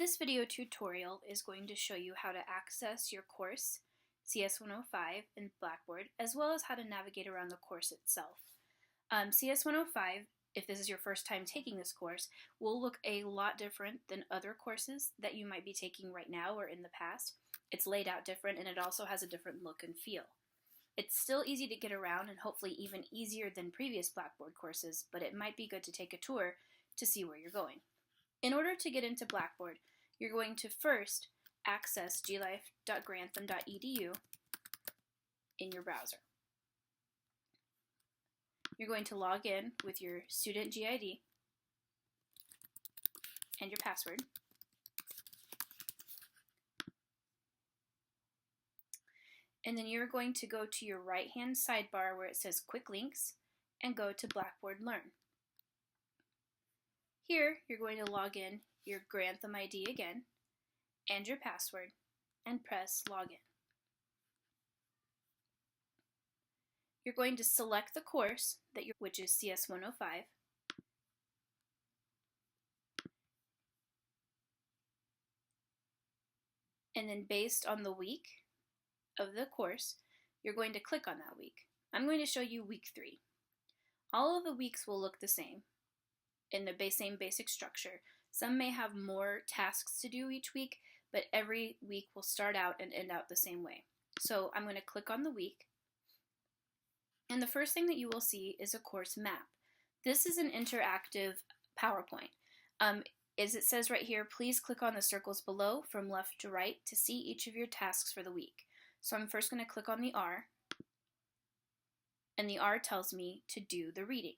This video tutorial is going to show you how to access your course, CS105 in Blackboard, as well as how to navigate around the course itself. CS105, if this is your first time taking this course, will look a lot different than other courses that you might be taking right now or in the past. It's laid out different, and it also has a different look and feel. It's still easy to get around and hopefully even easier than previous Blackboard courses, but it might be good to take a tour to see where you're going. In order to get into Blackboard, you're going to first access glife.grantham.edu in your browser. You're going to log in with your student GID and your password. And then you're going to go to your right-hand sidebar where it says Quick Links and go to Blackboard Learn. Here, you're going to log in your Grantham ID again and your password and press Login. You're going to select the course which is CS105. And then based on the week of the course, you're going to click on that week. I'm going to show you week 3. All of the weeks will look the same in the same basic structure. Some may have more tasks to do each week, but every week will start out and end out the same way. So I'm going to click on the week, and the first thing that you will see is a course map. This is an interactive PowerPoint. As it says right here, please click on the circles below from left to right to see each of your tasks for the week. So I'm first going to click on the R, and the R tells me to do the reading.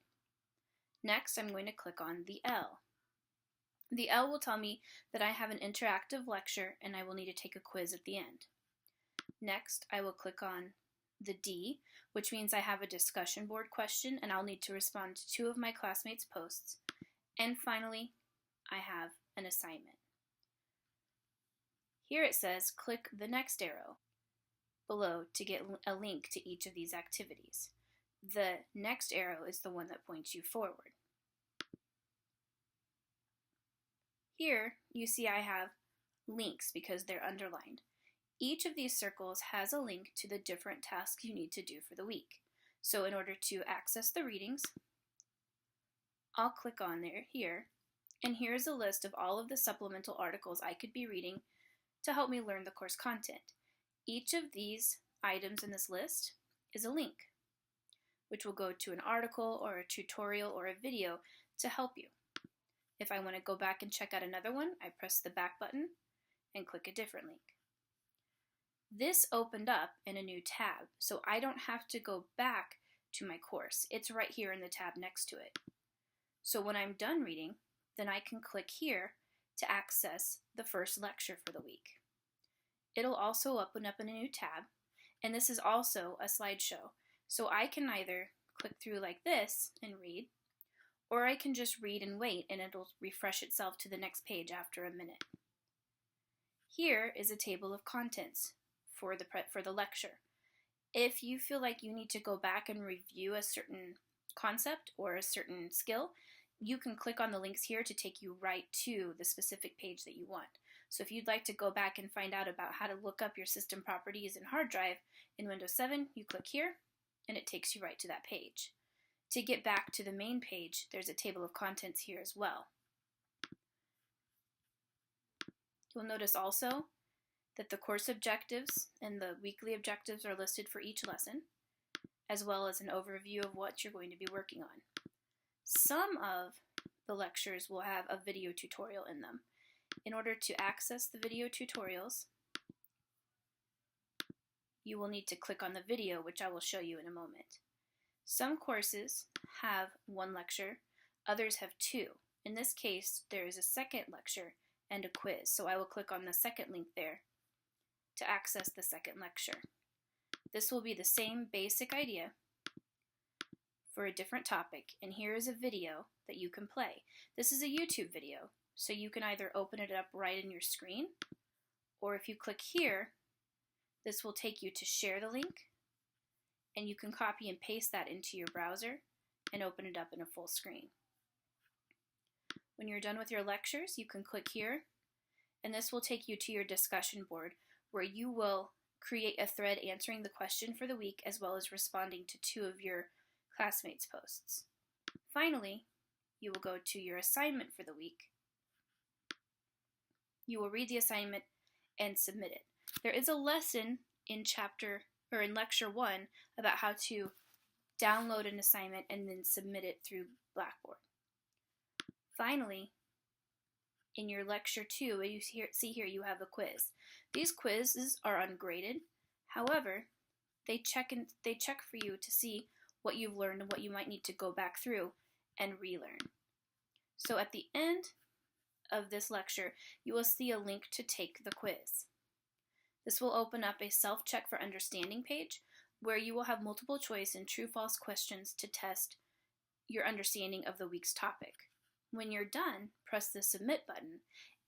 Next, I'm going to click on the L. The L will tell me that I have an interactive lecture and I will need to take a quiz at the end. Next, I will click on the D, which means I have a discussion board question and I'll need to respond to 2 of my classmates' posts. And finally, I have an assignment. Here it says click the next arrow below to get a link to each of these activities. The next arrow is the one that points you forward. Here you see I have links because they're underlined. Each of these circles has a link to the different tasks you need to do for the week. So in order to access the readings, I'll click on there here, and here's a list of all of the supplemental articles I could be reading to help me learn the course content. Each of these items in this list is a link, which will go to an article or a tutorial or a video to help you. If I want to go back and check out another one, I press the back button and click a different link. This opened up in a new tab, so I don't have to go back to my course. It's right here in the tab next to it. So when I'm done reading, then I can click here to access the first lecture for the week. It'll also open up in a new tab, and this is also a slideshow. So I can either click through like this and read, or I can just read and wait and it'll refresh itself to the next page after a minute. Here is a table of contents for the lecture. If you feel like you need to go back and review a certain concept or a certain skill, you can click on the links here to take you right to the specific page that you want. So if you'd like to go back and find out about how to look up your system properties in hard drive in Windows 7, you click here and it takes you right to that page. To get back to the main page, there's a table of contents here as well. You'll notice also that the course objectives and the weekly objectives are listed for each lesson, as well as an overview of what you're going to be working on. Some of the lectures will have a video tutorial in them. In order to access the video tutorials, you will need to click on the video, which I will show you in a moment. Some courses have 1 lecture, others have 2. In this case, there is a second lecture and a quiz, so I will click on the second link there to access the second lecture. This will be the same basic idea for a different topic, and here is a video that you can play. This is a YouTube video, so you can either open it up right in your screen, or if you click here, this will take you to share the link, and you can copy and paste that into your browser and open it up in a full screen. When you're done with your lectures, you can click here and this will take you to your discussion board where you will create a thread answering the question for the week as well as responding to 2 of your classmates' posts. Finally, you will go to your assignment for the week. You will read the assignment and submit it. There is a lesson in lecture 1 about how to download an assignment and then submit it through Blackboard. Finally, in your lecture 2, you see here you have a quiz. These quizzes are ungraded. However, they check for you to see what you've learned and what you might need to go back through and relearn. So at the end of this lecture, you will see a link to take the quiz. This will open up a self-check for understanding page where you will have multiple choice and true-false questions to test your understanding of the week's topic. When you're done, press the submit button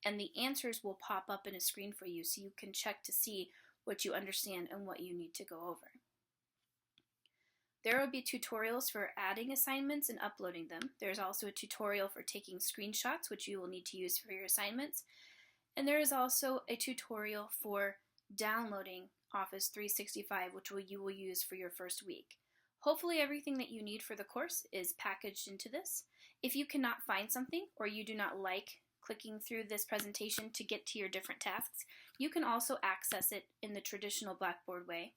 and the answers will pop up in a screen for you so you can check to see what you understand and what you need to go over. There will be tutorials for adding assignments and uploading them. There's also a tutorial for taking screenshots, which you will need to use for your assignments. And there is also a tutorial for downloading Office 365, which you will use for your first week. Hopefully everything that you need for the course is packaged into this. If you cannot find something or you do not like clicking through this presentation to get to your different tasks, you can also access it in the traditional Blackboard way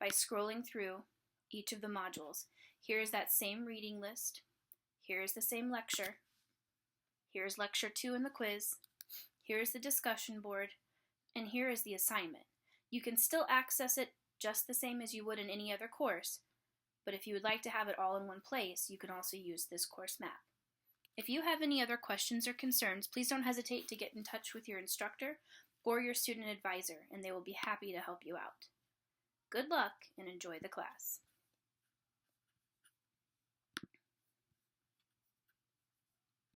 by scrolling through each of the modules. Here's that same reading list. Here's the same lecture. Here's lecture 2 in the quiz. Here's the discussion board. And here is the assignment. You can still access it just the same as you would in any other course, but if you would like to have it all in one place, you can also use this course map. If you have any other questions or concerns, please don't hesitate to get in touch with your instructor or your student advisor, and they will be happy to help you out. Good luck and enjoy the class.